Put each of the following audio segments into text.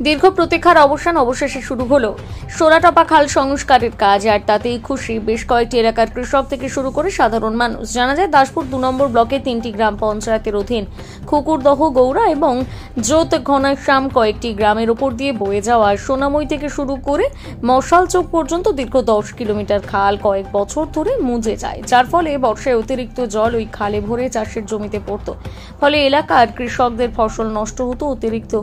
দীর্ঘ প্রতীক্ষার অবসান অবশেষে শুরু হলো সোনাটাপা খাল সংস্কারের কাজ, আর তাতেই খুশি বেশ কয়েকটি এলাকার কৃষক থেকে শুরু করে সাধারণ মানুষ। জানা যায়, দাসপুর 2 নম্বর ব্লকে 3টি গ্রাম পঞ্চায়েতের অধীন খুকুরদহ, গৌড়া এবং জোত ঘনাশ্যাম কয়েকটি গ্রামের ওপর দিয়ে বয়ে যাওয়া সোনাময় থেকে শুরু করে মশাল চোক পর্যন্ত দীর্ঘ 10 কিলোমিটার খাল কয়েক বছর ধরে মুজে যায়, যার ফলে বর্ষায় অতিরিক্ত জল ওই খালে ভরে চাষের জমিতে পড়ত। ফলে এলাকার কৃষকদের ফসল নষ্ট হতো। অতিরিক্ত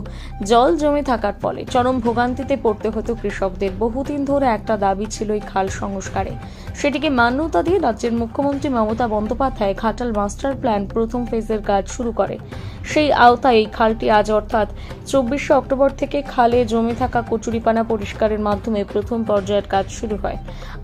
জল জমে থাকার ফলে চরম ভোগান্তিতে পড়তে হতো কৃষকদের। বহুদিন ধরে একটা দাবি ছিল এই খাল সংস্কারে, সেটিকে মান্যতা দিয়ে রাজ্যের মুখ্যমন্ত্রী মমতা বন্দ্যোপাধ্যায় ঘাটাল মাস্টার প্ল্যান প্রথম ফেজের কাজ শুরু করে। সেই আওতায় এই খালটি আজ অর্থাৎ 24শে অক্টোবর থেকে খালে জমে থাকা কচুরিপানা পরিষ্কারের মাধ্যমে প্রথম পর্যায়ের কাজ শুরু হয়।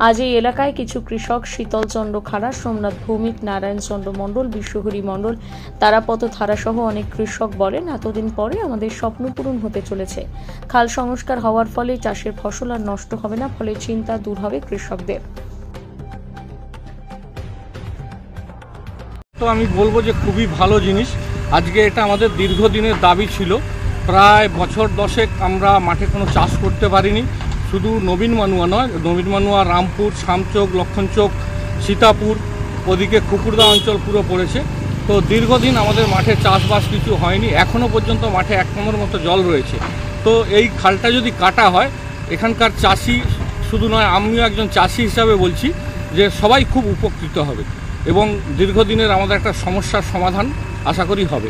আজ এই এলাকায় কিছু কৃষক শীতল চন্দ্র খাড়া, সোমনাথ ভৌমিক, নারায়ণ চন্দ্র মণ্ডল, বিশ্বহরি মণ্ডল, তারাপদ থারা সহ অনেক কৃষক বলেন, এতদিন পরে আমাদের স্বপ্ন পূরণ হতে চলেছে। খাল সংস্কার হওয়ার ফলে চাষের ফসল আর নষ্ট হবে না, ফলে চিন্তা দূর হবে কৃষকদের। তো আমি বলবো যে খুবই ভালো জিনিস। আজকে এটা আমাদের দীর্ঘদিনের দাবি ছিল। প্রায় বছর 10 আমরা মাঠে কোনো চাষ করতে পারিনি। শুধু নবীন মানুয়া নয়, নবীন মানুয়া, রামপুর, শামচোক, লক্ষণচোক, সীতাপুর, ওদিকে খুকুরদা অঞ্চল পুরো পড়েছে। তো দীর্ঘদিন আমাদের মাঠে চাষবাস কিছু হয়নি। এখনও পর্যন্ত মাঠে 1 নম্বর মতো জল রয়েছে। তো এই খালটা যদি কাটা হয়, এখানকার চাষি শুধু নয়, আমিও একজন চাষি হিসাবে বলছি যে সবাই খুব উপকৃত হবে এবং দীর্ঘদিনের আমাদের একটা সমস্যার সমাধান আশা করি হবে।